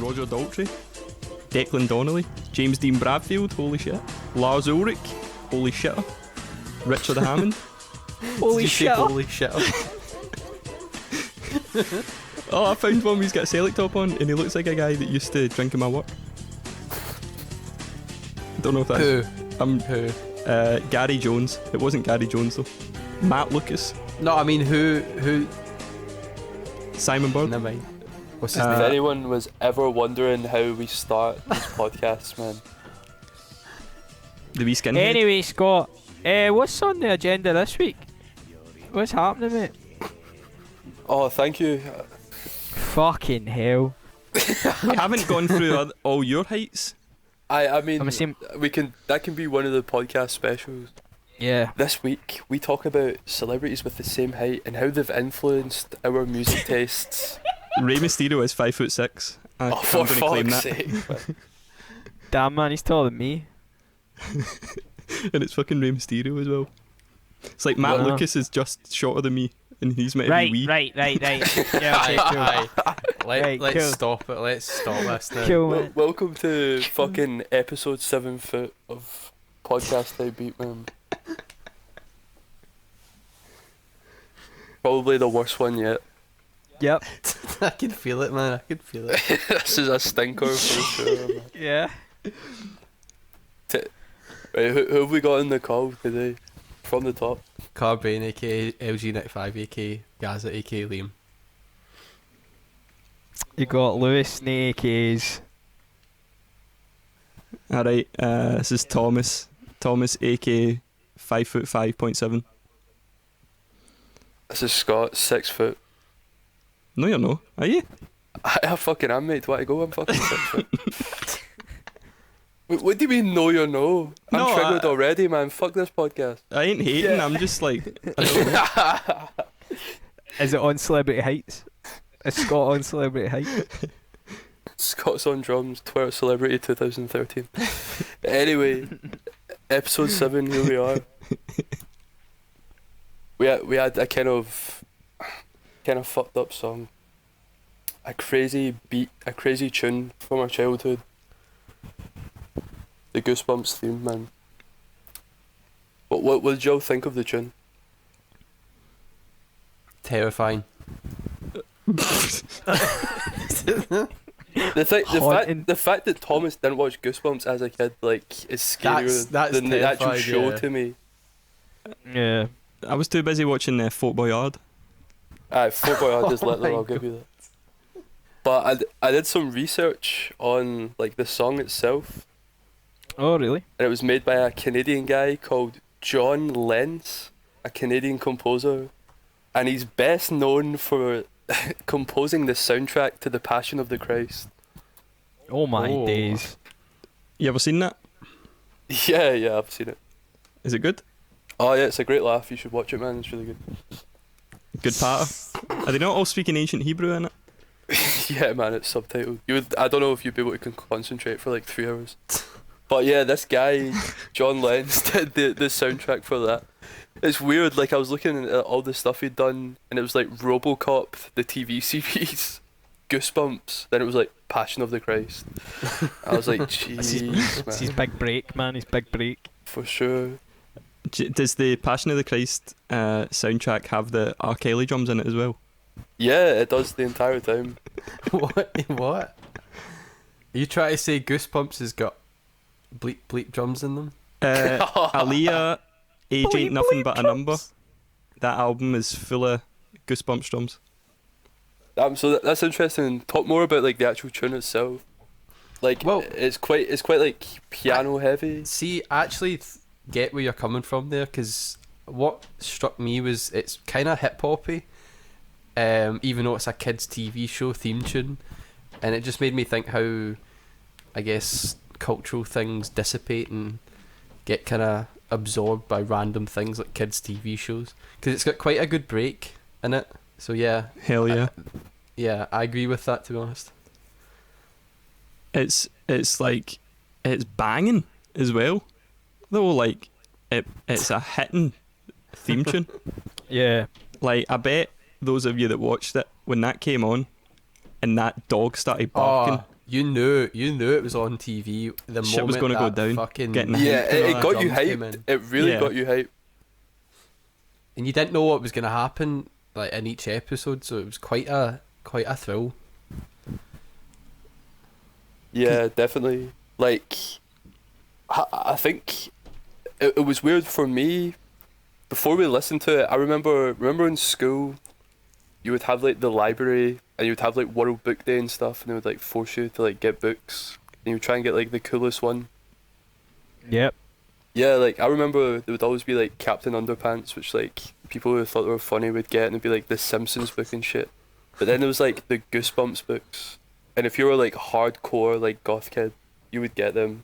Roger Daltrey, Declan Donnelly, James Dean Bradfield, holy shit, Lars Ulrich, holy shit, Richard Hammond, Holy shit. Holy shit. oh, I found one where he's got a Celtic top on and he looks like a guy that used to drink in my work. Don't know if that's... Who? Gary Jones. It wasn't Gary Jones though. Matt Lucas. No, I mean, who? Simon Bird. Never mind. What's his If name? anyone was ever wondering how we start these podcasts, man. The wee skinhead. Anyway, Scott, what's on the agenda this week? What's happening, mate? Oh, thank you. Fucking hell. We haven't gone through all your heights. I mean, I'm assuming. that can be one of the podcast specials. Yeah. This week we talk about celebrities with the same height and how they've influenced our music tastes. Rey Mysterio is 5'6". Oh, I'm for going to claim fuck's that. sake! Man. Damn, man, he's taller than me. And it's fucking Rey Mysterio as well. It's like Matt Wow. Lucas is just shorter than me, and he's meant to be Right, wee. right. Yeah, okay, cool. Aye. Let's cool. stop it. Let's stop this now. Cool, man. Welcome to fucking episode 7 foot of podcast type beat, man. Probably the worst one yet. Yep. I can feel it, man. I can feel it. This is a stinker for sure, man. Yeah. Right, who have we got in the call today? From the top. Carbrain, aka LG95, aka Gaza, aka Liam. You got Lewis, no AKs. Alright, this is Thomas. Thomas, aka 5'5.7". This is Scott, 6 foot. No, you're no. Are you? I fucking am, mate. Do I go? I'm fucking 6 foot. What do you mean, no, you're no? I'm No, triggered already, man. Fuck this podcast. I ain't hating. Yeah. I'm just like, I don't know. Is it on Celebrity Heights? Is Scott on Celebrity Heights? Scott's on drums, Twitter Celebrity 2013. Anyway, episode 7, here we are. We had a kind of fucked up song. A crazy beat, a crazy tune from our childhood. The Goosebumps theme, man. What did Joe think of the tune? Terrifying. The fact that Thomas didn't watch Goosebumps as a kid, like, is scarier That's than the actual terrifying, show yeah. to me. Yeah. I was too busy watching Fort Boyard. Fort Boyard is lit though, my I'll give you that. But I did some research on like the song itself, Oh, really? and it was made by a Canadian guy called John Lenz, a Canadian composer, and he's best known for composing the soundtrack to The Passion of the Christ. Oh, my Oh. days. You ever seen that? Yeah, I've seen it. Is it good? Oh yeah, it's a great laugh. You should watch it, man. It's really good. Good patter. Are they not all speaking ancient Hebrew in it? Yeah, man, it's subtitled. I don't know if you'd be able to concentrate for like 3 hours. But yeah, this guy, John Lenz, did the soundtrack for that. It's weird, like I was looking at all the stuff he'd done, and it was like RoboCop, the TV series, Goosebumps, then it was like Passion of the Christ. I was like, jeez, It's his man, big break, man. His big break. for sure. Does the Passion of the Christ soundtrack have the R. Kelly drums in it as well? Yeah, it does the entire time. What? Are you trying to say Goosebumps has got bleep bleep drums in them? Aaliyah, Age Bleep, Ain't Nothing bleep But a drums. Number. That album is full of Goosebumps drums. So that's interesting. Talk more about like the actual tune itself. Like, Well- it's quite like piano heavy. See, I actually get where you're coming from there, because what struck me was it's kind of hip hoppy, even though it's a kids' TV show theme tune, and it just made me think how, I guess, cultural things dissipate and get kind of absorbed by random things like kids' TV shows, because it's got quite a good break in it. So yeah, Hell yeah. yeah, I agree with that, to be honest. It's like, it's banging as well. Though, like, it's a hitting theme tune. Yeah. Like, I bet those of you that watched it, when that came on and that dog started barking, you knew it was on TV the Shit was moment gonna go that down, fucking getting Yeah, hyped and all it that. got you drums came hyped. in. It really Yeah. got you hyped. And you didn't know what was gonna happen like in each episode, so it was quite a thrill. Yeah, definitely. Like, I think it was weird for me. Before we listened to it, I remember in school, you would have like the library and you would have like World Book Day and stuff, and they would like force you to like get books, and you would try and get like the coolest one. Yep. Yeah, like I remember there would always be like Captain Underpants, which like people who thought they were funny would get, and it'd be like the Simpsons book and shit. But then there was like the Goosebumps books, and if you were like hardcore like goth kid, you would get them.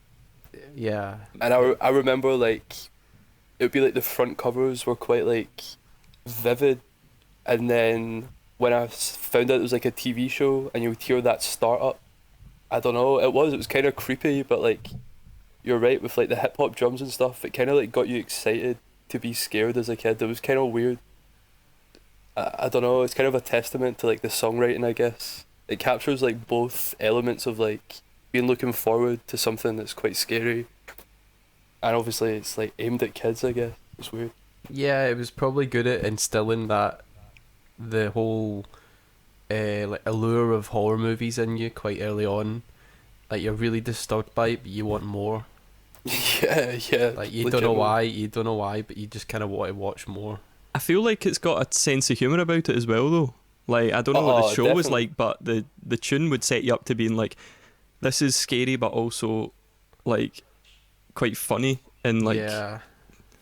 Yeah. And I remember like it would be like the front covers were quite like vivid, and then when I found out it was like a TV show and you would hear that start up, I don't know, it was kind of creepy, but like you're right with like the hip hop drums and stuff, it kind of like got you excited to be scared as a kid. It was kind of weird. I don't know, it's kind of a testament to like the songwriting, I guess. It captures like both elements of like being looking forward to something that's quite scary, and obviously it's like aimed at kids, I guess. It's weird. Yeah, it was probably good at instilling that the whole like allure of horror movies in you quite early on. Like you're really disturbed by it, but you want more. Yeah. Like you don't know why, but you just kind of want to watch more. I feel like it's got a sense of humour about it as well, though. Like, I don't know what the show was definitely. like, but the tune would set you up to being like, this is scary, but also like quite funny and like. Yeah.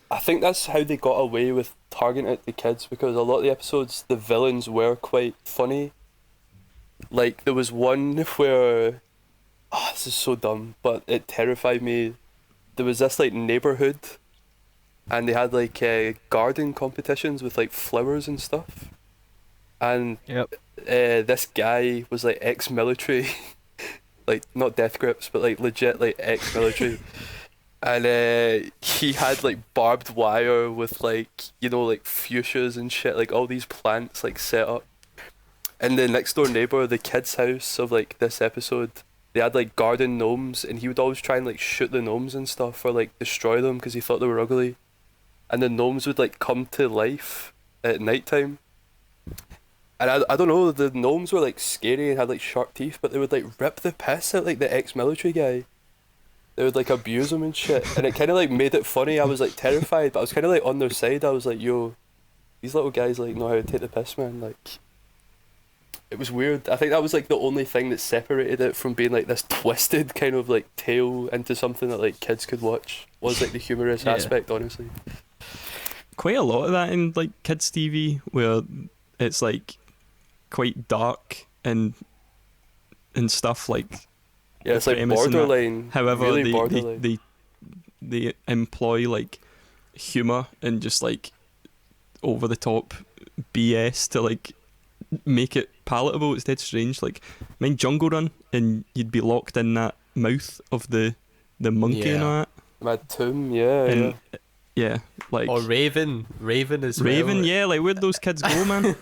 I think that's how they got away with targeting it to kids, because a lot of the episodes, the villains were quite funny. Like, there was one where, this is so dumb, but it terrified me. There was this, like, neighbourhood, and they had, like, garden competitions with, like, flowers and stuff. And Yep. this guy was, like, ex-military. Like, not death grips, but, like, legit, like, ex-military. And he had like barbed wire with like, you know, like fuchsias and shit, like all these plants like set up. And the next door neighbor, the kid's house of like this episode, they had like garden gnomes, and he would always try and like shoot the gnomes and stuff or like destroy them because he thought they were ugly. And the gnomes would like come to life at nighttime. And I don't know, the gnomes were like scary and had like sharp teeth, but they would like rip the piss out like the ex-military guy. They would like abuse him and shit, and it kind of like made it funny. I was like terrified, but I was kind of like on their side. I was like, yo, these little guys like know how to take the piss, man. Like, it was weird. I think that was like the only thing that separated it from being like this twisted kind of like tale into something that like kids could watch, was like the humorous Yeah. aspect, honestly. Quite a lot of that in like kids TV, where it's like quite dark and stuff like. Yeah, it's like premise and that. borderline. However, really borderline. they employ like humor and just like over the top BS to like make it palatable. It's dead strange. Like, mind Jungle Run, and you'd be locked in that mouth of the monkey and all that. Mad Tomb, yeah, And yeah. like Or Raven as well. Raven, yeah. Like, where'd those kids go, man?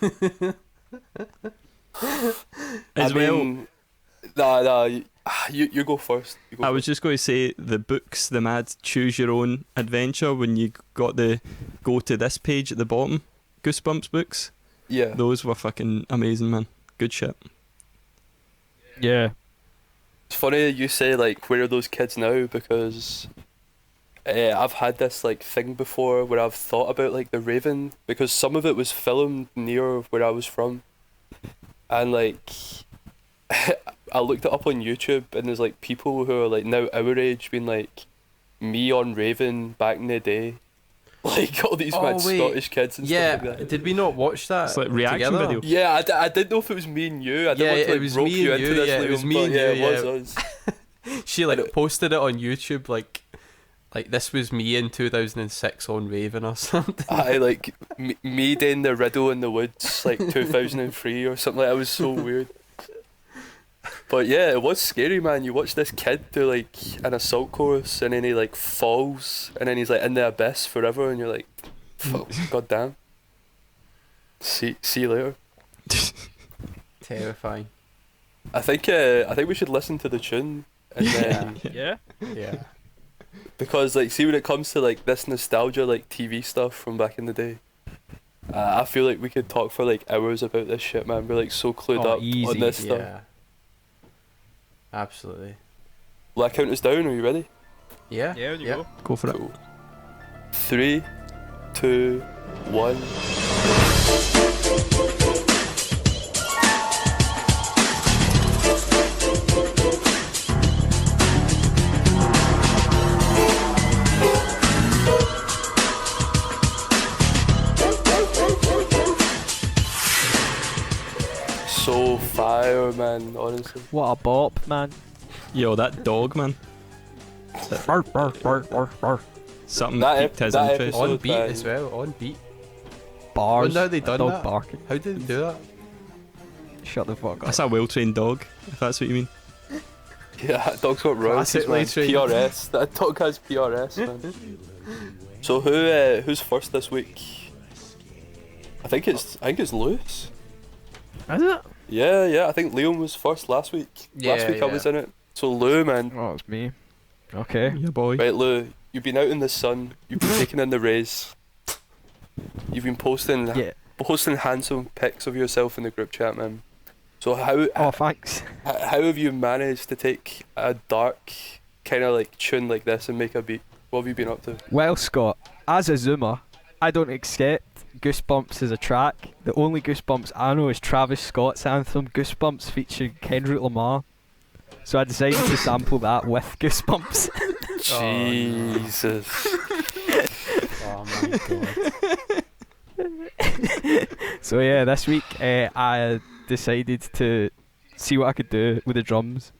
As well. Nah, you go first. I was just going to say the books, the mad choose your own adventure, when you got the go to this page at the bottom, Goosebumps books. Yeah. Those were fucking amazing, man. Good shit. Yeah. It's funny you say like, where are those kids now, because I've had this like thing before where I've thought about like the Raven, because some of it was filmed near where I was from, and like I looked it up on YouTube, and there's like people who are like now our age being like, me on Raven back in the day, like all these mad Scottish kids and stuff like that. Did we not watch that? It's like reaction together? video. Yeah, I didn't know if it was me and you. I didn't want to like it was rope me you and into you, this. yeah, it Liam, was me but and yeah, you, it was us. She like posted it on YouTube like this was me in 2006 on Raven or something. I like me doing the riddle in the woods like 2003 or something like that. It was so weird. But yeah, it was scary, man. You watch this kid do like an assault course, and then he like falls, and then he's like in the abyss forever, and you're like, god damn. See you later. Terrifying. I think we should listen to the tune and then Yeah. Yeah. because like see when it comes to like this nostalgia like TV stuff from back in the day. I feel like we could talk for like hours about this shit, man. We're like so clued up easy. on this stuff. Yeah. Absolutely. Will I count us down? Are you ready? Yeah. Yeah, you yeah. go. Go for it. Cool. 3, 2, 1. So fire, man. Honestly. What a bop, man. Yo, that dog, man. Bark, bark, bark, bark, bark. Something That piqued his that interest. episode- On beat man. as well. On beat. Bars. Wonder how they done dog that. barking. How did they do that? Shut the fuck up. That's a well-trained dog, if that's what you mean. Yeah, that dog's got royalties, Classically man. trained. PRS. That dog has PRS, man. So who's first this week? I think it's Lewis. Is it? Yeah. I think Liam was first last week. Last Yeah, week I yeah. was in it. So Lou, man. Oh, it's me. Okay. Yeah, boy. Right, Lou. You've been out in the sun. You've been taking in the rays. You've been posting Yeah. handsome pics of yourself in the group chat, man. So how Oh, thanks. how have you managed to take a dark kind of like tune like this and make a beat? What have you been up to? Well, Scott, as a Zoomer, I don't accept Goosebumps as a track. The only Goosebumps I know is Travis Scott's anthem, Goosebumps, featuring Kendrick Lamar. So I decided to sample that with Goosebumps. Jesus. Oh my god. So yeah, this week I decided to see what I could do with the drums,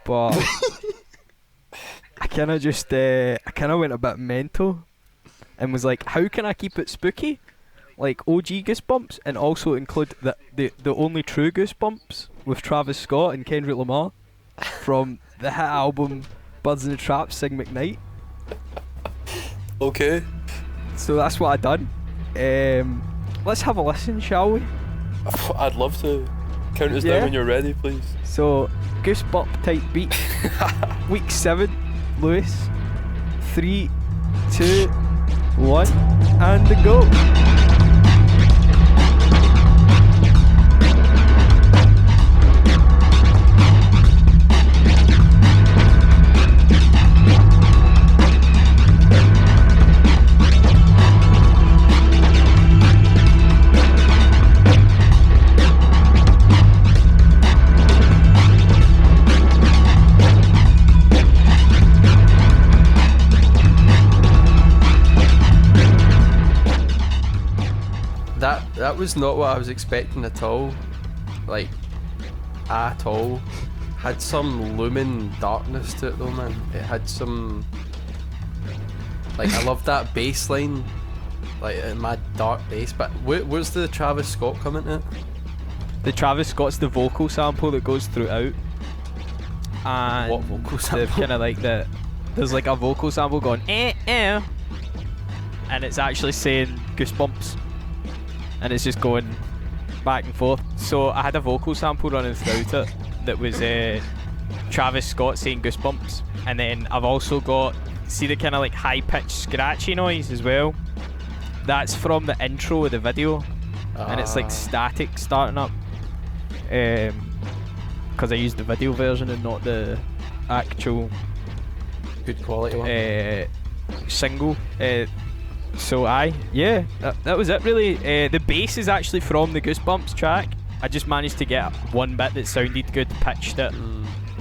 but I kind of went a bit mental and was like, how can I keep it spooky, like OG Goosebumps, and also include the only true Goosebumps with Travis Scott and Kendrick Lamar from the hit album Birds in the Trap, Sing McKnight. Okay. So that's what I done. Let's have a listen, shall we? I'd love to. Count us Yeah. down when you're ready, please. So, Goosebump type beat. Week 7, Lewis. 3, 2, 1, and go. That was not what I was expecting at all. Like, at all. Had some looming darkness to it though, man. It had some... Like, I love that bass line. Like, mad dark bass. But where's the Travis Scott coming to it? The Travis Scott's the vocal sample that goes throughout. And What vocal the sample? kind of like there's like a vocal sample going and it's actually saying Goosebumps, and it's just going back and forth. So I had a vocal sample running throughout it that was Travis Scott saying Goosebumps, and then I've also got, see the kind of like high pitched scratchy noise as well. That's from the intro of the video, and it's like static starting up. Because I used the video version and not the actual Good quality one. single. So that was it really. The bass is actually from the Goosebumps track. I just managed to get one bit that sounded good, pitched it,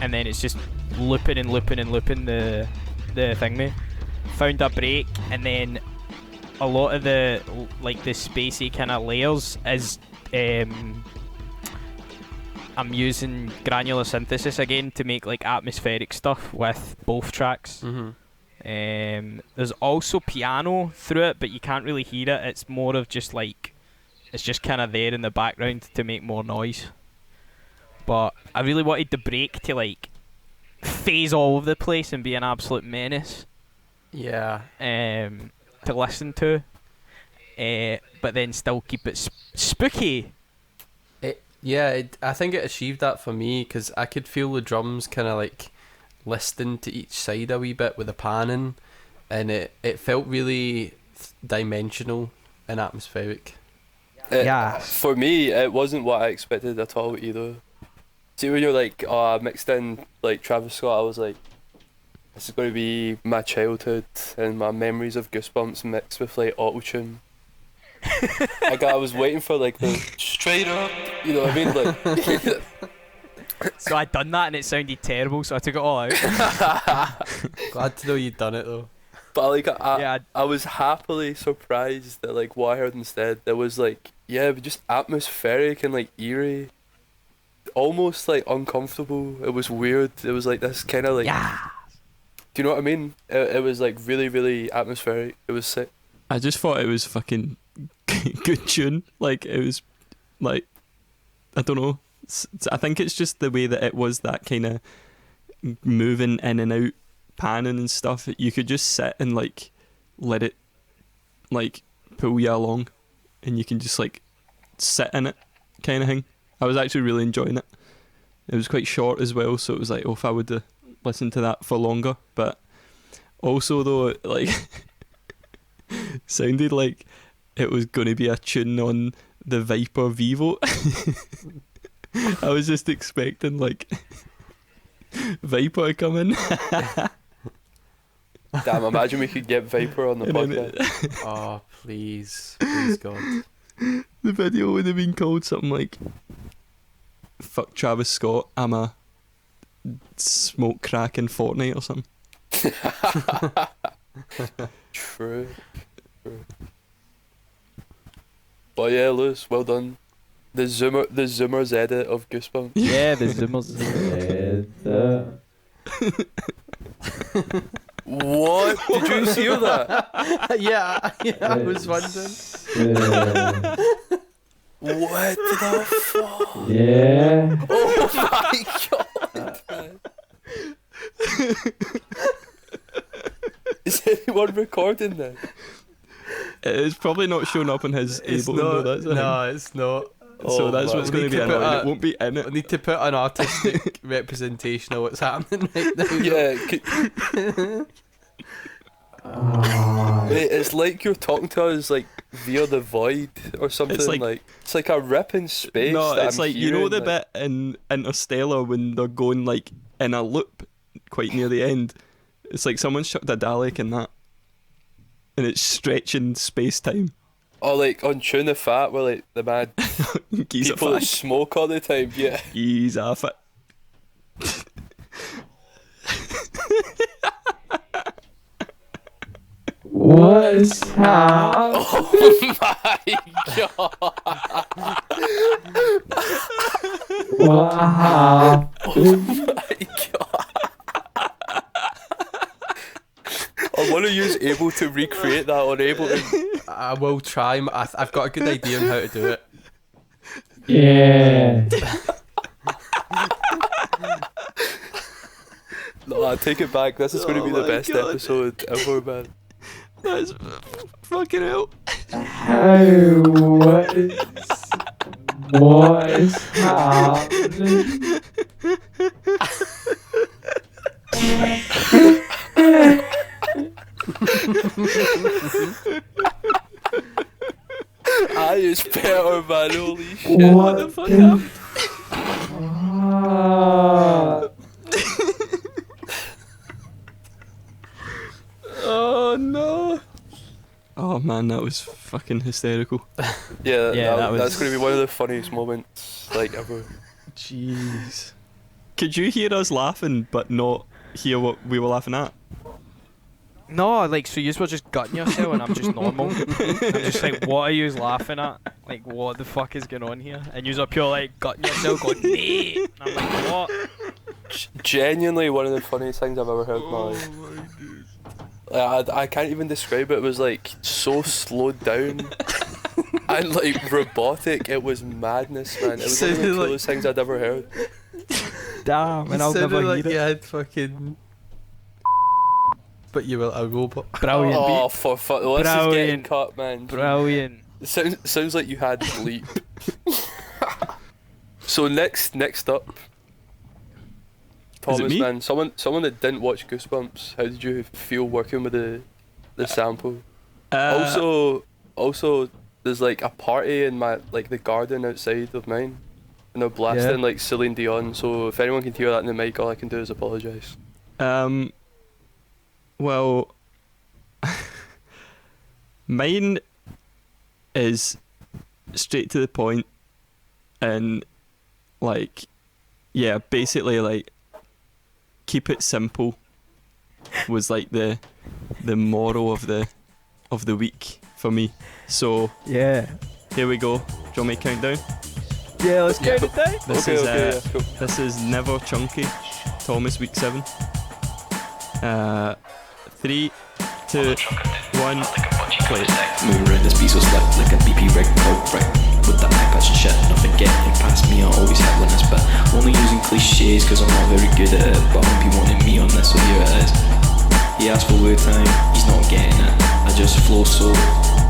and then it's just looping and looping and looping the thing there. Found a break, and then a lot of the like the spacey kind of layers is I'm using granular synthesis again to make like atmospheric stuff with both tracks. There's also piano through it, but you can't really hear it. It's more of just like, it's just kind of there in the background to make more noise. But I really wanted the break to like phase all over the place and be an absolute menace Yeah. to listen to, but then still keep it spooky. Yeah, I think it achieved that for me because I could feel the drums kind of like listing to each side a wee bit with the panning, and it felt really dimensional and atmospheric. Yeah. For me, it wasn't what I expected at all either. See, when you're like, oh, I mixed in like Travis Scott, I was like, this is going to be my childhood and my memories of Goosebumps mixed with like autotune. I was waiting for like the straight up, you know what I mean? Like, So I'd done that and it sounded terrible, so I took it all out. Glad to know you'd done it though. but like Yeah. I was happily surprised that like what I heard instead. There was like, yeah, but just atmospheric and like eerie, almost like uncomfortable. It was weird. It was like this kind of like, Yeah. do you know what I mean? It was like really, really atmospheric. It was sick. I just thought it was fucking good tune. Like it was, like, I don't know. I think it's just the way that it was, that kind of moving in and out, panning and stuff. You could just sit and like let it like pull you along, and you can just like sit in it, kind of thing. I was actually really enjoying it. It was quite short as well, so it was like, oh, if I would listen to that for longer. But also though, like sounded like it was going to be a tune on the Viper Vivo. I was just expecting like Viper to come in. Damn, imagine we could get Viper on the And then podcast. Oh, please God. The video would have been called something like, fuck Travis Scott, I'm a smoke crack in Fortnite or something. True. But yeah, Lewis, well done. The Zoomers edit of Goosebumps. Yeah, the Zoomers. What? Did you hear that? yeah, I was wondering. What the fuck? Yeah. Oh my god! Man. Is anyone recording that? It's probably not showing up on his It's Ableton not. though, that's the No, it's not. so Oh, that's man. what's We going to need be to put annoying. a- It won't be in I it. need to put an artistic representation of what's happening right now. Yeah, Ah. mate, it's like you're talking to us like via the void or something. It's Like, like- it's like a rip in space. No, that it's I'm like, you know hearing, the like- bit in Interstellar when they're going like in a loop quite near the end? It's like someone's chucked a Dalek in that, and it's stretching space time. Or like on Tuna Fat, where like the mad He's a people that fuck. smoke all the time. Yeah. He's a fuck. What's happening? Oh my god! What happened? My god! I wonder who's able to recreate that on Ableton. I will try. I've got a good idea on how to do it. Yeah. No, I take it back. This is going to be Oh the my best God. episode ever, man. That's fucking hell. How what's happening? I is better, man. Holy shit. What the fuck the happened? fuck? Oh no. Oh man, that was fucking hysterical. Yeah, Yeah, that was- that's going to be one of the funniest moments like ever. Jeez. Could you hear us laughing but not hear what we were laughing at? No, like, so you were just gutting yourself and I'm just normal. I'm just like, what are you laughing at? Like, what the fuck is going on here? And you're pure like gutting yourself going, mate. And I'm like, what? Genuinely one of the funniest things I've ever heard in my life. I can't even describe it. It was like so slowed down and like robotic. It was madness, man. It was one of the Sounded like- coolest things I'd ever heard. Damn, and You I'll sounded never like hear you it. had fucking. But you were a robot. Brilliant. Oh, for fuck! This is getting Brilliant. cut, man. Brilliant. Sounds like you had bleep. So next up, Is it Thomas, me? man, someone that didn't watch Goosebumps. How did you feel working with the sample? Also, there's like a party in my the garden outside of mine, and they're blasting like Celine Dion. So if anyone can hear that in the mic, all I can do is apologise. Well, mine is straight to the point, and basically keep it simple was like the moral of the week for me. So Yeah. here we go. Do you want me to count down? Yeah, let's count it down. This Okay, is yeah, cool. this is Never Chunky, Thomas, week 7. 3, 2, 1, play. Moving around this piece of slick like a BP rig called brick. With the eye patch and shit, nothing getting past me, I always hit limits. But only using cliches cause I'm not very good at it. But I'm be wanting me on this, so here it is. He asked for word time, he's not getting it. I just flow so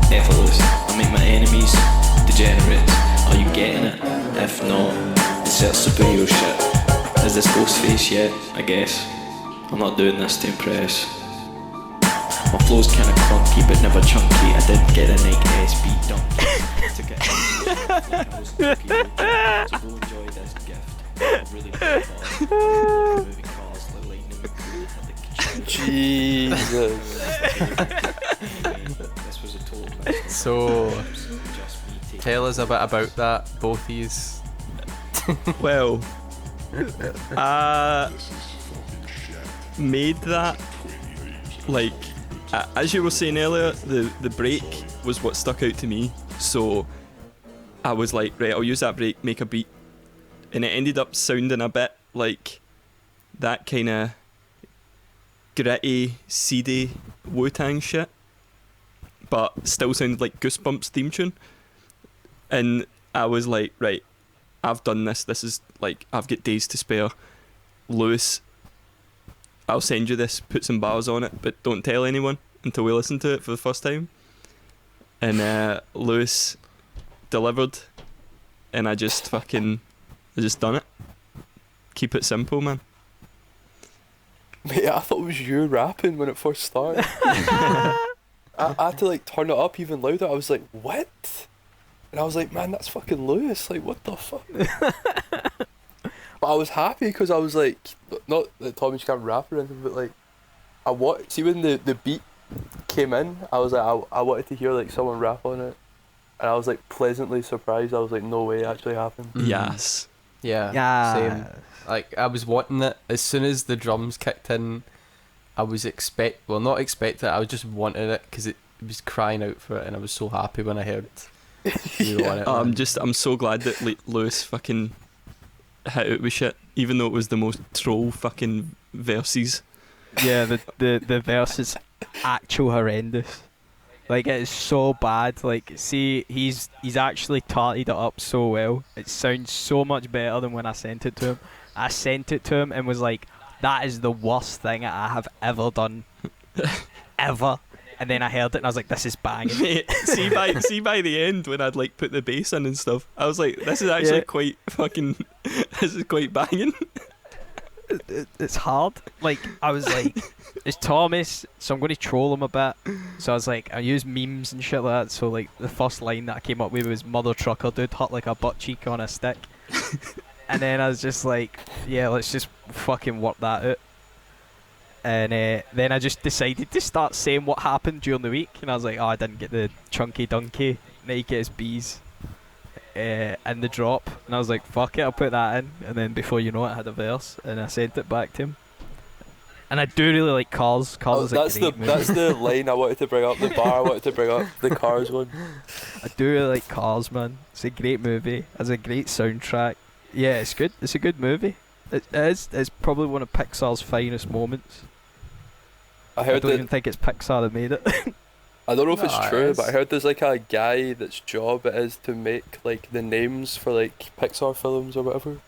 effortless. I make my enemies degenerates. Are you getting it? If not, insert superhero shit. Is this Ghostface yet? I guess. I'm not doing this to impress. My flow's kinda clunky but never chunky. I didn't get a Nike SB dunk. To get I was lucky, so go enjoy this gift. I've really been fun. Moving cars like lightning McQueen had the Jesus. This was a total mess. So, Just me taking tell us a bit about that, both these. Well, made that as you were saying earlier, the break was what stuck out to me. So I was like, right, I'll use that break, make a beat, and it ended up sounding a bit like that kind of gritty, seedy Wu-Tang shit, but still sounded like Goosebumps theme tune. And I was like, right, I've done this. This is I've got days to spare. Lewis, I'll send you this, put some bars on it, but don't tell anyone until we listen to it for the first time. And Lewis delivered, and I just done it. Keep it simple, man. Mate, I thought it was you rapping when it first started. I had to turn it up even louder. I was like, what? And I was like, man, that's fucking Lewis. What the fuck? But I was happy because I was like, not that Tommy can't rap or anything, but see when the beat came in, I was like, I wanted to hear someone rap on it, and I was pleasantly surprised. I was like, no way, it actually happened. Yes. Yeah, same. I was wanting it as soon as the drums kicked in. I was not expecting it. I was just wanting it because it was crying out for it, and I was so happy when I heard you on it. I'm so glad that Lewis fucking hit it with shit, even though it was the most troll fucking verses. Yeah, the verse is actual horrendous. It is so bad. See, he's actually tarted it up so well. It sounds so much better than when I sent it to him. I sent it to him and was like, that is the worst thing I have ever done. Ever. And then I heard it and I was like, this is banging. Mate, see by the end when I'd put the bass in and stuff, I was like, this is actually quite fucking, this is quite banging. It's hard. I was like, it's Thomas, so I'm going to troll him a bit. So I was like, I use memes and shit like that. So the first line that I came up with was mother trucker dude hot like a butt cheek on a stick. And then I was just like, yeah, let's just fucking work that out. And then I just decided to start saying what happened during the week. And I was like, oh, I didn't get the chunky donkey, naked as bees, in the drop. And I was like, fuck it, I'll put that in. And then before you know it, I had a verse, and I sent it back to him. And I do really like Cars. Cars is a great movie. That's the line I wanted to bring up, the bar I wanted to bring up, the Cars one. I do really like Cars, man. It's a great movie. It has a great soundtrack. Yeah, it's good. It's a good movie. It is. It's probably one of Pixar's finest moments. I don't even think it's Pixar that made it. I don't know if it's true, but I heard there's a guy that's job it is to make the names for Pixar films or whatever.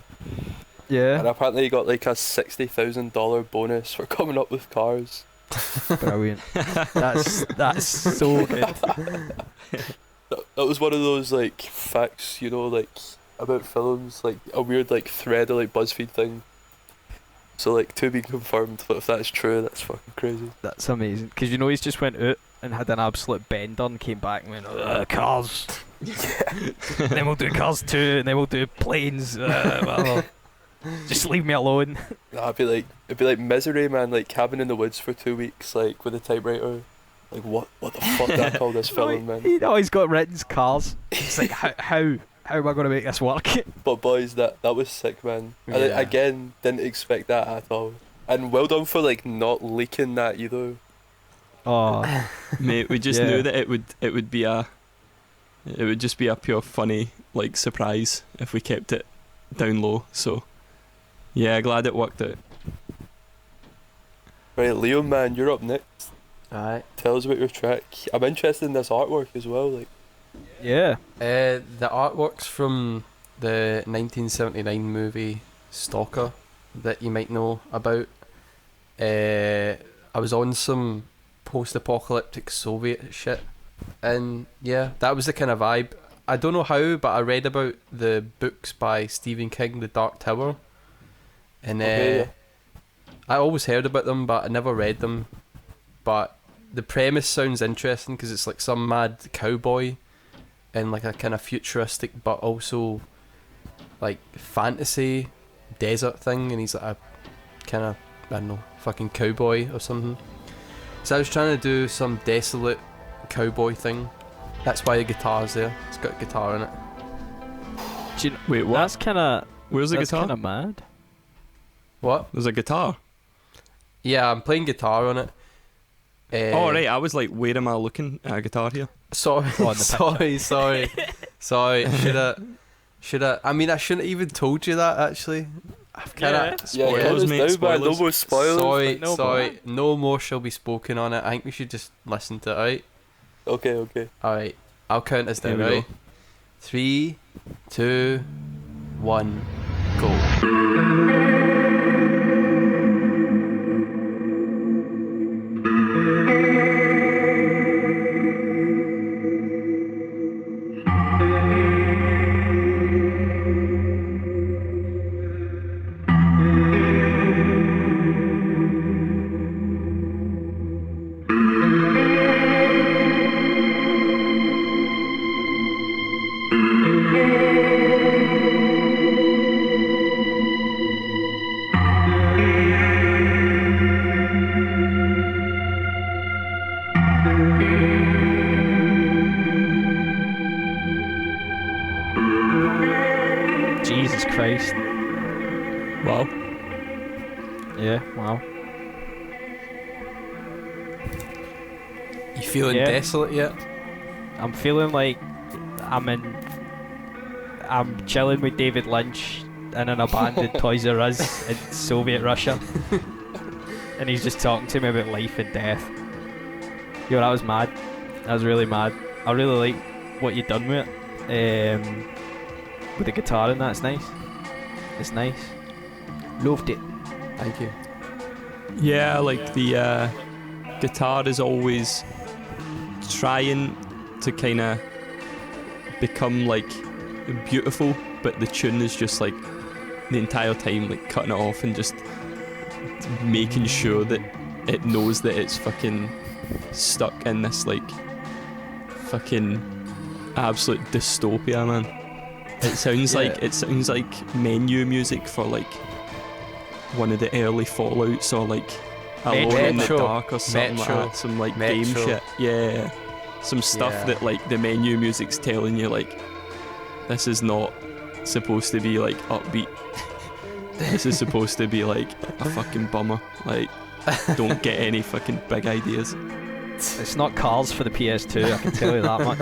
Yeah. And apparently he got a $60,000 bonus for coming up with Cars. Brilliant. That's so good. That was one of those facts, about films, like a weird like thread or like BuzzFeed thing. So like to be confirmed, but if that's true, that's fucking crazy. That's amazing. Because you know he's just went out and had an absolute bender and came back and went, Cars. and then we'll do Cars 2 and then we'll do Planes. Well, just leave me alone. Nah, it'd be like Misery, man, like cabin in the woods for 2 weeks, like with a typewriter. Like what the fuck did I call this film, man? You know he's got written Cars. It's like how am I going to make this work? But boys, that was sick, man. And Yeah. again, didn't expect that at all. And well done for like not leaking that either. Oh, Mate, we just Yeah. knew that it would just be a pure funny like surprise if we kept it down low. So yeah, glad it worked out. Right, Leo, man, you're up next. Alright. Tell us about your track. I'm interested in this artwork as well. Like, yeah. The artwork's from the 1979 movie Stalker that you might know about. I was on some post-apocalyptic Soviet shit, and yeah, that was the kind of vibe. I don't know how, but I read about the books by Stephen King, The Dark Tower, and Okay, yeah. I always heard about them, but I never read them. But the premise sounds interesting because it's like some mad cowboy in like a kind of futuristic but also like fantasy desert thing, and he's like a kind of, I don't know, fucking cowboy or something. So I was trying to do some desolate cowboy thing. That's why the guitar's there. It's got a guitar in it. Do you know, Wait, what? That's kind of Where's the guitar? kind of mad. What? There's a guitar. Yeah, I'm playing guitar on it. Oh right, I was like, where am I looking at a guitar here? Sorry, Oh, in the sorry. Should I? I mean, I shouldn't have even told you that actually. I've kind of. yeah, Spoilers, tell us mate, now, man. No spoilers. more spoilers. Sorry, no sorry. No more shall be spoken on it. I think we should just listen to it, alright? Okay. Alright. I'll count us down, Here we right? 3, 2, 1, go. Jesus Christ. Wow. Yeah. Wow. You feeling Yeah. desolate yet? I'm feeling like I'm chilling with David Lynch in an abandoned Toys R Us in Soviet Russia, and he's just talking to me about life and death. Yo, that was mad. That was really mad. I really like what you done with it. With the guitar and that's nice. It's nice. Loved it. Thank you. Yeah, like the guitar is always trying to kind of become like beautiful, but the tune is just like the entire time like cutting it off and just making sure that it knows that it's fucking stuck in this like fucking absolute dystopia, man. It sounds like menu music for like one of the early Fallouts or like Alone in the Metro. Dark or something Metro. like that. Some like game Metro. shit. Yeah. Some stuff Yeah. that like the menu music's telling you like this is not supposed to be like upbeat. This is supposed to be like a fucking bummer. Like don't get any fucking big ideas. It's not Cars for the PS2, I can tell you that much.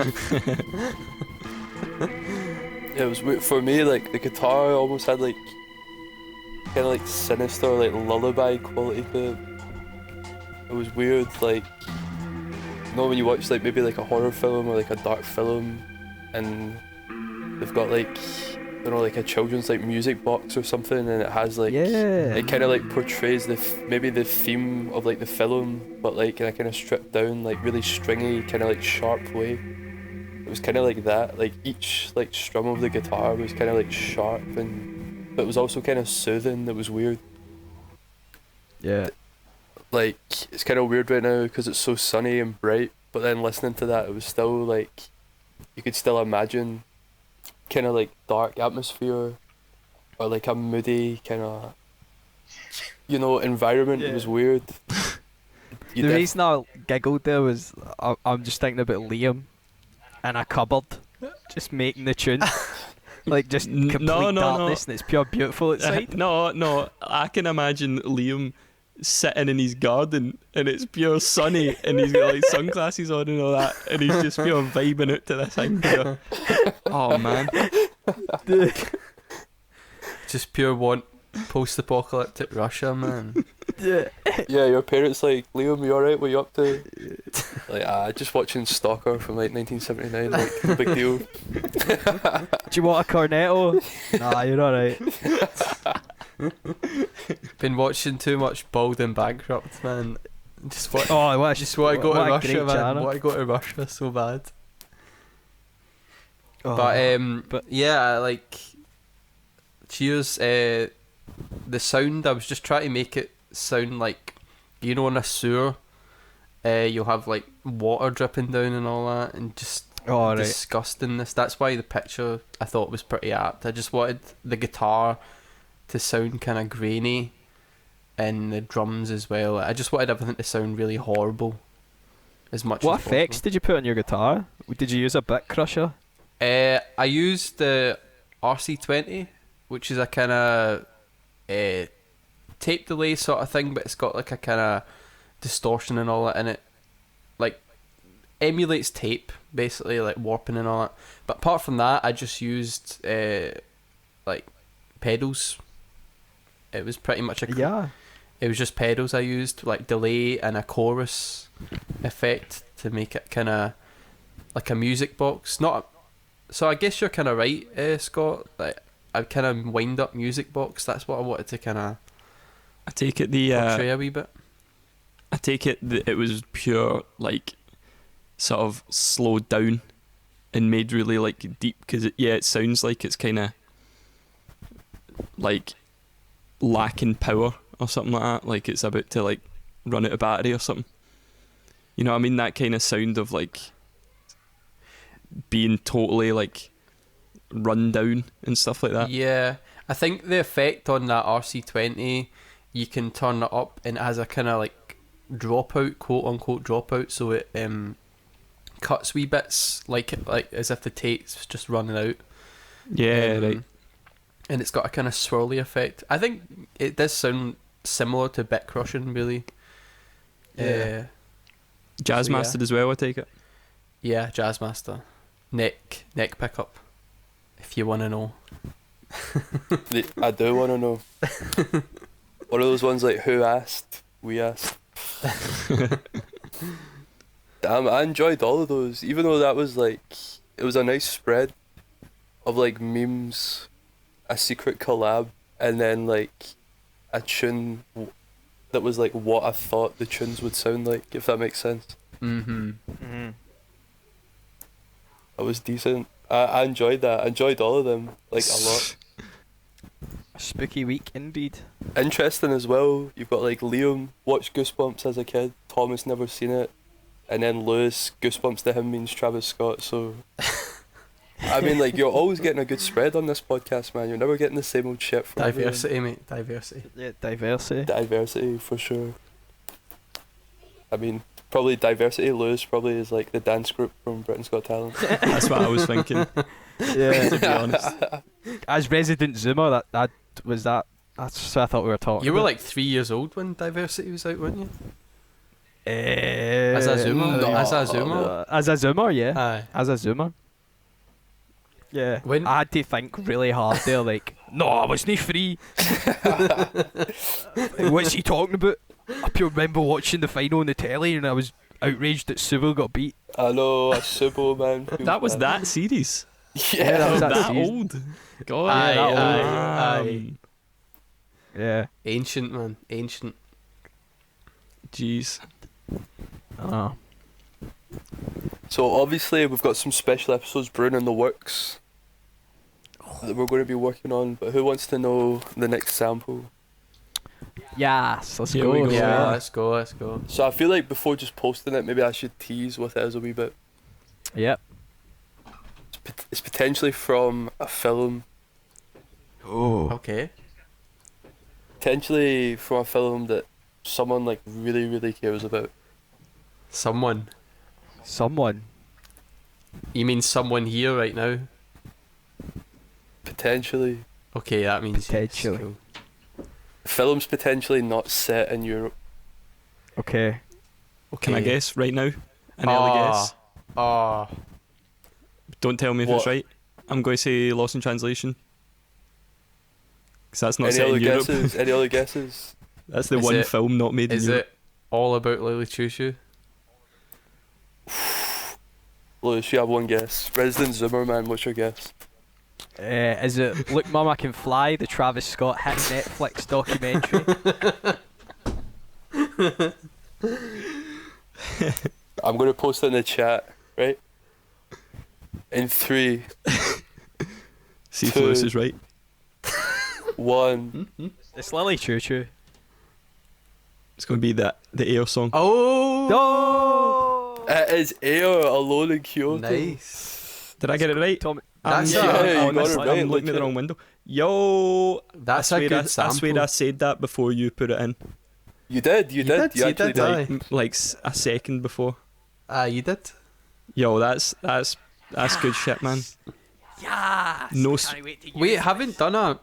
Yeah, it was weird. For me, like the guitar almost had like kind of like sinister, like lullaby quality to it. It was weird, like you know when you watch like maybe like a horror film or like a dark film, and they've got like I don't know like a children's like music box or something, and it has like it kind of like portrays maybe the theme of like the film, but like in a kind of stripped down, like really stringy, kind of like sharp way. It was kind of like that. Like each like strum of the guitar was kind of like sharp but it was also kind of soothing. It was weird. Yeah. Like it's kind of weird right now because it's so sunny and bright. But then listening to that, it was still like you could still imagine kind of like dark atmosphere or like a moody kind of environment. It was weird. The reason I giggled there was I'm just thinking about Liam in a cupboard, just making the tune. Like just complete darkness, and it's pure beautiful outside. No, I can imagine Liam sitting in his garden and it's pure sunny and he's got like sunglasses on and all that and he's just pure vibing out to this thing. Oh man. Just pure want post-apocalyptic Russia, man. Yeah. Yeah, your parents like, Liam, you alright? What you up to? Like, just watching Stalker from like 1979, like, no big deal. Do you want a cornetto? Nah, you're alright. Been watching too much Bald and Bankrupt, man. Just want just want to go to what a Russia, great man. channel. Want to go to Russia so bad. Oh, But yeah, like, Cheers. The sound, I was just trying to make it sound like, in a sewer, you'll have like water dripping down and all that, and just disgustingness. That's why the picture I thought was pretty apt. I just wanted the guitar to sound kind of grainy, and the drums as well. I just wanted everything to sound really horrible. As much. What as effects did you put on your guitar? Did you use a bit crusher? I used the RC20, which is a kind of tape delay sort of thing, but it's got like a kind of distortion and all that in it. Like, emulates tape, basically, like warping and all that. But apart from that, I just used like pedals. It was pretty much it was just pedals I used, like delay and a chorus effect to make it kind of like a music box. So I guess you're kind of right, Scott. Like, I kind of wind up music box. That's what I wanted to kind of. I take it portray a wee bit. I take it that it was pure like sort of slowed down and made really like deep because it sounds like it's kind of like lacking power or something like that. Like it's about to like run out of battery or something. You know what I mean? That kind of sound of like being totally like run down and stuff like that. Yeah, I think the effect on that RC20, you can turn it up and it has a kind of like dropout, quote unquote dropout, so it cuts wee bits like as if the tape's just running out. Yeah, right. And it's got a kind of swirly effect. I think it does sound similar to bit crushing, really. Yeah. Jazz mastered as well, I take it. Yeah, Jazzmaster. Neck pickup, if you want to know. I do want to know. One of those ones like, who asked? We asked. Damn, I enjoyed all of those, even though that was like, it was a nice spread of like memes, a secret collab, and then like a tune that was like what I thought the tunes would sound like, if that makes sense. That was decent. I enjoyed that. I enjoyed all of them, like, a lot. A spooky week indeed. Interesting as well, you've got like Liam watched Goosebumps as a kid, Thomas never seen it, and then Lewis, Goosebumps to him means Travis Scott, so I mean, like, you're always getting a good spread on this podcast, man. You're never getting the same old shit from Diversity, mate. Diversity. Yeah, diversity. Diversity, for sure. I mean, probably Diversity Lewis probably is like the dance group from Britain's Got Talent. That's what I was thinking. Yeah, to be honest. As resident Zoomer, that was that. That's what I thought we were talking. You were about. like 3 years old when Diversity was out, weren't you? As As a Zoomer? no. As a Zoomer? As a Zoomer, yeah. Aye. As a Zoomer. Yeah. When- I had to think really hard there, like, no, I wasn't free. What's he talking about? I pure remember watching the final on the telly and I was outraged that Subo got beat. I know, a Subo, man. That was that series. Yeah, that was that that season. old. God, Aye, that old. aye. Yeah. Ancient, man. Ancient. Jeez. Oh. So obviously we've got some special episodes brewing in the works that we're going to be working on. But who wants to know the next sample? Yes, let's Here go. we go. Yeah, Yeah. let's go, let's go. So I feel like before just posting it, maybe I should tease what it is a wee bit. Yep. It's potentially from a film. Oh. Okay. Potentially from a film that someone like really, really cares about. Someone. Someone. You mean someone here right now? Potentially. Okay, that means yes, Potentially. cool. The film's potentially not set in Europe. Okay. Can I Okay. guess right now? An early guess. Oh. Don't tell me if it's What? right. I'm going to say Lost in Translation. Because that's not Any set other in Europe. guesses? Any other guesses? That's the Is one it- film not made in Is Europe. it all about Lily Choo Choo? Lewis, you have one guess. Resident Zimmerman, what's your guess? Is it Look Mama Can Fly, the Travis Scott hit Netflix documentary? I'm going to post it in the chat, right? In 3, See if Two. Lewis is right. 1. It's Lily Choo Choo. It's going to be the Air song. Oh! No! It is Air, Alone in Kyoto. Nice. Did I get it right? Tom, That's Yeah, a- you got it honestly, right, I'm looking at the legit. wrong window. Yo, That's I a swear good I sample. swear I said that before you put it in. You did, you did, you actually did. aye. Like a second before. You did? Yo, that's good shit, man. yes! No I s- can't wait to use We it. haven't done a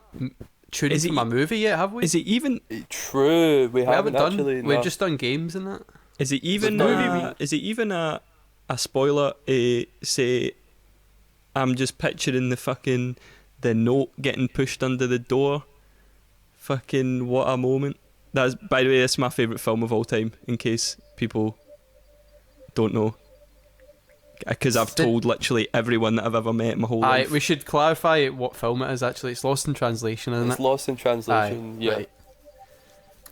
tune Is it from a e- movie yet, have we? Is it even? True, we we haven't done. actually. We've no. just done games and that. Is it even? movie Is it even a spoiler? Say, I'm just picturing the note getting pushed under the door. Fucking what a moment! That's, by the way, that's my favourite film of all time. In case people don't know, because I've Did- told literally everyone that I've ever met in my whole life. We should clarify what film it is. Actually, it's Lost in Translation, isn't It's it? Lost in Translation, yeah. Right.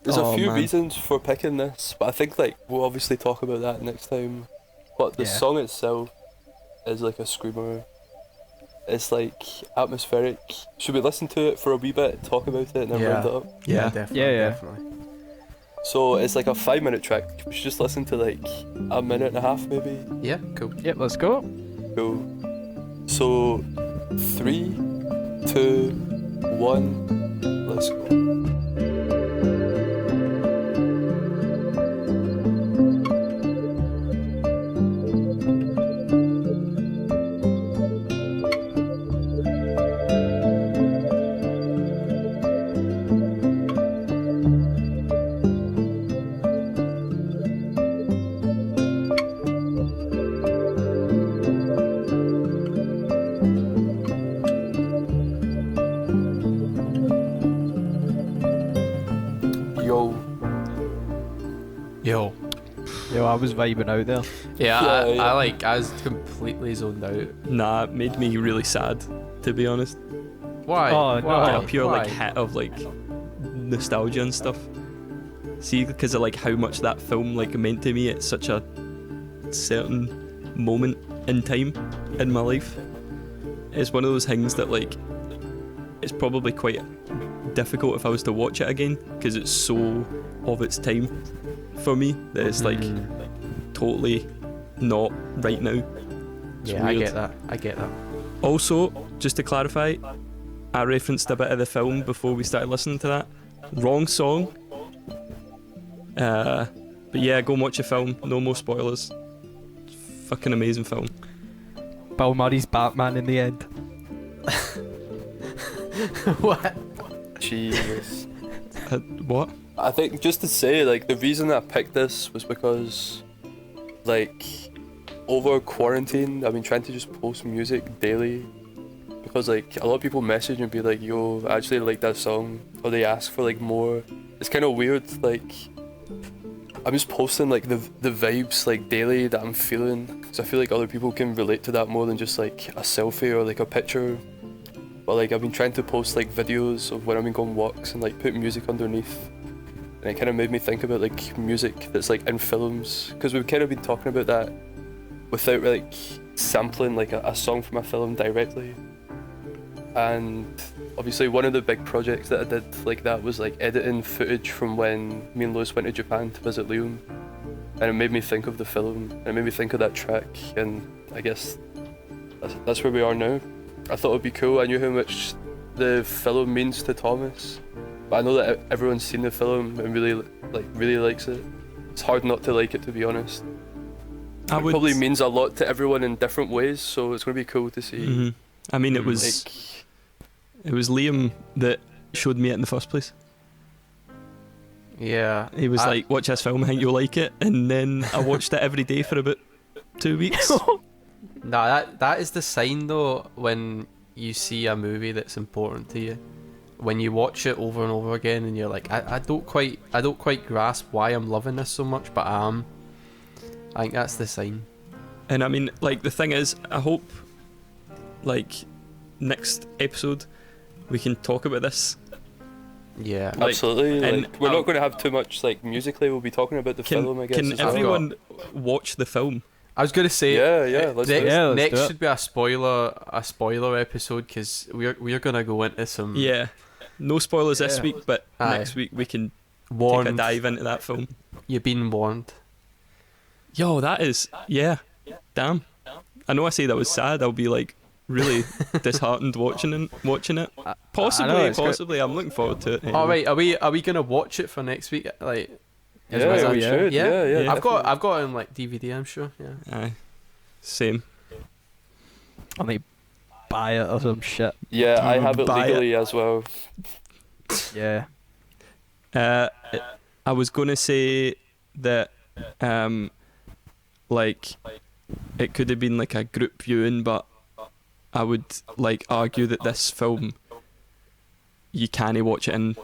There's Oh, a few man. reasons for picking this, but I think like we'll obviously talk about that next time. But the Yeah. song itself is like a screamer. It's like atmospheric. Should we listen to it for a wee bit, talk about it, and then Yeah. round it up? Yeah. definitely. Yeah, yeah. Definitely. So it's like a 5-minute track. We should just listen to like a minute and a half maybe. Yeah, cool. Yep, let's go. Cool. So 3, 2, 1, let's go. Yo. Yo. Yo, I was vibing out there. Yeah, Yeah, I was completely zoned out. Nah, it made me really sad, to be honest. Why? Oh, no. Why? Like a pure like Why? hit of like nostalgia and stuff. See, because of like how much that film like meant to me at such a certain moment in time in my life. It's one of those things that like it's probably quite difficult if I was to watch it again because it's so of its time for me that it's like totally not right now. It's Yeah, I weird. get that. I get that. Also, just to clarify, I referenced a bit of the film before we started listening to that. Wrong song. But yeah, go and watch the film. No more spoilers. Fucking amazing film. Bill Murray's Batman in the end. What? Jesus. What? I think just to say, like, the reason I picked this was because, like, over quarantine, I've been trying to just post music daily. Because, like, a lot of people message and be like, yo, I actually like that song. Or they ask for, like, more. It's kind of weird, like, I'm just posting, like, the vibes, like, daily that I'm feeling. Because I feel like other people can relate to that more than just, like, a selfie or, like, a picture. But, like, I've been trying to post, like, videos of when I've been going walks and, like, put music underneath. And it kind of made me think about like music that's like in films, because we've kind of been talking about that without like sampling like a song from a film directly. And obviously one of the big projects that I did like that was like editing footage from when me and Lewis went to Japan to visit Liam, and it made me think of the film, and it made me think of that track, and I guess that's where we are now. I thought it'd be cool. I knew how much the film means to Thomas, but I know that everyone's seen the film and really likes it. It's hard not to like it, to be honest. It probably means a lot to everyone in different ways, so it's gonna be cool to see. Mhm. I mean, it was Liam that showed me it in the first place. Yeah. He was like, watch this film, I think you'll like it, and then I watched it every day for about 2 weeks. Nah, that is the sign though, when you see a movie that's important to you. When you watch it over and over again and you're like, I don't quite grasp why I'm loving this so much, but I am. I think that's the sign. And I mean, like, the thing is, I hope, like, next episode we can talk about this. Yeah. Like, absolutely. and Like, we're not going to have too much like musically. We'll be talking about the film, I guess. Can as well. everyone watch the film? I was gonna say, Yeah, let's do it. let's next do it. should be a spoiler episode, because we're gonna go into some Yeah. No spoilers this Yeah. week, but Aye. next week we can take a warned. dive into that film. You've been warned. Yo, that is, yeah. Damn. I know I say that was sad. I'll be like really disheartened watching it. Possibly. I'm looking forward to it. All right, are we gonna watch it for next week? Like, as well as Yeah, that? we should. Yeah. Yeah. I've got it on like DVD. I'm sure. Yeah. Aye. Same. I need to buy it or some shit. Yeah, I have it Buy it. legally as well. Yeah. I was gonna say that, like, it could have been like a group viewing, but I would like argue that this film, you can't watch it in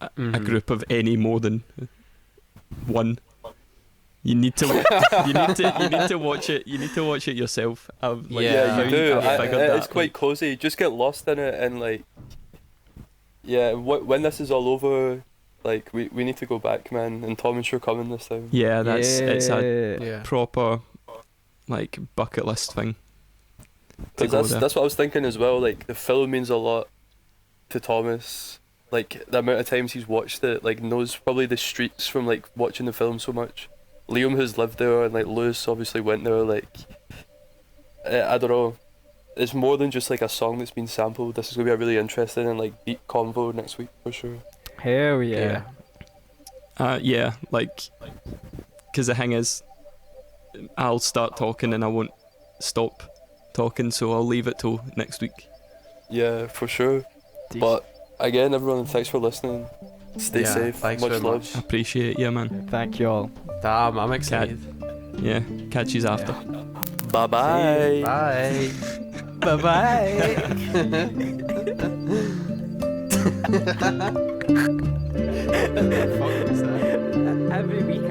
a Mhm. group of any more than one. You need to watch it. You need to watch it yourself. Yeah, you do. I've figured that. It's quite cozy. Just get lost in it, and like, yeah. When this is all over, like, we need to go back, man. And Tom and sure coming this time. Yeah, it's a Yeah. proper like bucket list thing. to Because go there. that's what I was thinking as well. Like, the film means a lot to Thomas. Like, the amount of times he's watched it, like, knows probably the streets from like watching the film so much. Liam has lived there, and like Lewis obviously went there. Like, I don't know. It's more than just like a song that's been sampled. This is gonna be a really interesting and like deep convo next week for sure. Hell yeah. Yeah, like, because the thing is, I'll start talking and I won't stop talking, so I'll leave it till next week. Yeah, for sure. But again, everyone, thanks for listening. Stay Yeah, safe. thanks Much very love. much. I appreciate it, yeah, man. Thank you all. Damn, I'm excited. Yeah, catch yous after. Bye bye. Bye. Bye bye. Fuck was that? Every week